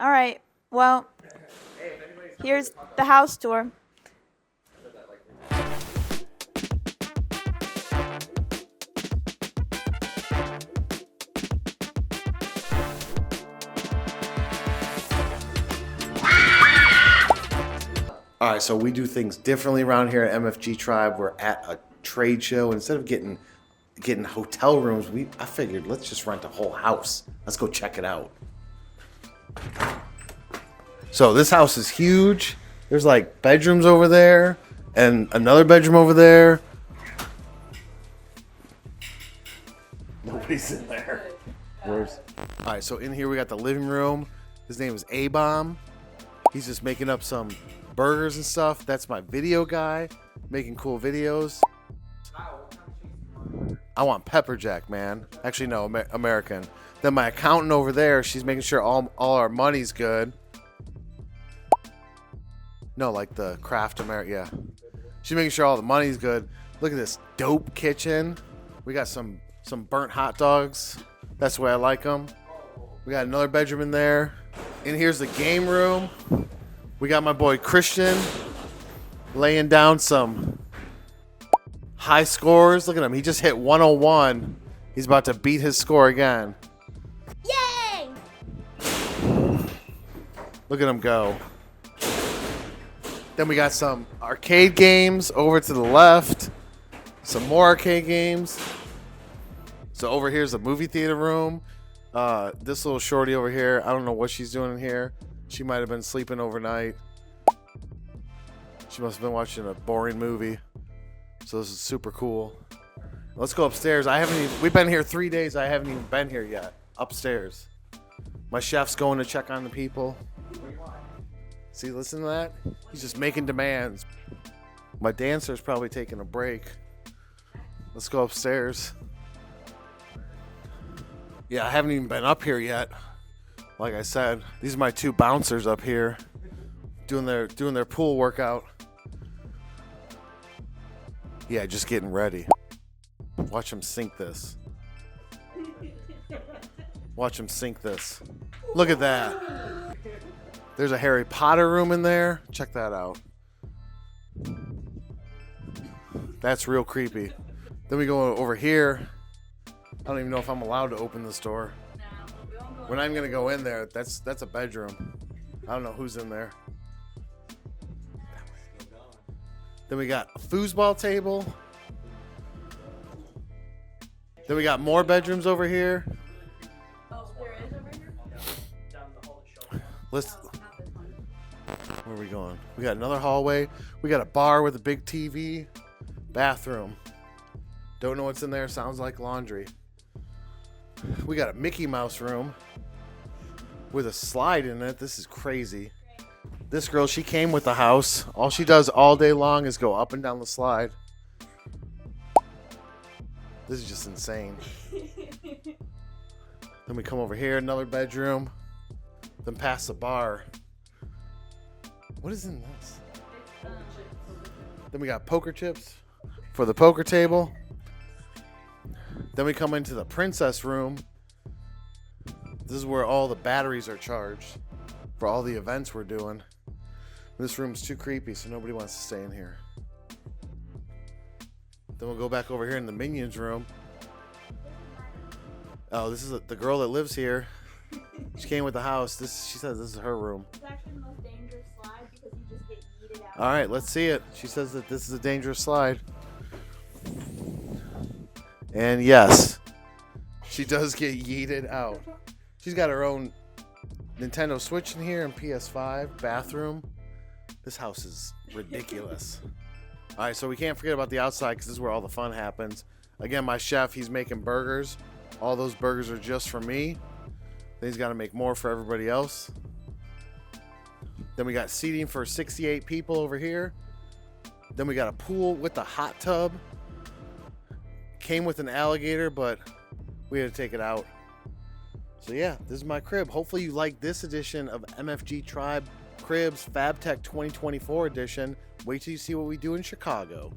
All right. Well, here's the house tour. All right, so we do things differently around here at MFG Tribe. We're at a trade show. Instead of getting hotel rooms, I figured let's just rent a whole house. Let's go check it out. So this house is huge. There's like bedrooms over there and another bedroom over there. Nobody's in there. All right, so in here we got the living room. His name is A-Bomb. He's just making up some burgers and stuff. That's my video guy making cool videos. I want pepper jack, man. Actually, no, American. Then my accountant over there, she's making sure all our money's good. No, like the Kraft America, yeah. She's making sure all the money's good. Look at this dope kitchen. We got some burnt hot dogs. That's the way I like them. We got another bedroom in there. And here's the game room. We got my boy Christian laying down some high scores. Look at him. He just hit 101. He's about to beat his score again. Yay! Look at him go. Then we got some arcade games over to the left. Some more arcade games. So over here's the movie theater room. This little shorty over here, I don't know what she's doing in here. She might have been sleeping overnight. She must have been watching a boring movie. So this is super cool. Let's go upstairs. We've been here 3 days. I haven't even been here yet. Upstairs. My chef's going to check on the people. See, listen to that? He's just making demands. My dancer's probably taking a break. Let's go upstairs. Yeah, I haven't even been up here yet. Like I said, these are my two bouncers up here doing their pool workout. Yeah, just getting ready. Watch them sink this. Watch them sink this. Look at that. There's a Harry Potter room in there. Check that out. That's real creepy. Then we go over here. I don't even know if I'm allowed to open this door. We're not even gonna go in there. That's a bedroom. I don't know who's in there. Then we got a foosball table. Then we got more bedrooms over here. Where are we going? We got another hallway. We got a bar with a big TV. Bathroom. Don't know what's in there. Sounds like laundry. We got a Mickey Mouse room with a slide in it. This is crazy. This girl, she came with the house. All she does all day long is go up and down the slide. This is just insane. Then we come over here, another bedroom. Then past the bar. What is in this? Then we got poker chips for the poker table. Then we come into the princess room. This is where all the batteries are charged for all the events we're doing. This room's too creepy, so nobody wants to stay in here. Then we'll go back over here in the Minions room. Oh, this is the girl that lives here. She came with the house. She says this is her room. It's actually the most dangerous slide because you just get yeeted out. All right, let's see it. She says that this is a dangerous slide. And yes, she does get yeeted out. She's got her own Nintendo Switch in here and PS5 bathroom. This house is ridiculous. All right, so we can't forget about the outside because this is where all the fun happens. Again, my chef, he's making burgers. All those burgers are just for me. Then he's got to make more for everybody else. Then we got seating for 68 people over here. Then we got a pool with a hot tub. Came with an alligator, but we had to take it out. So yeah, this is my crib. Hopefully you like this edition of MFG Tribe Cribs FABTECH 2024 edition. Wait till you see what we do in Chicago.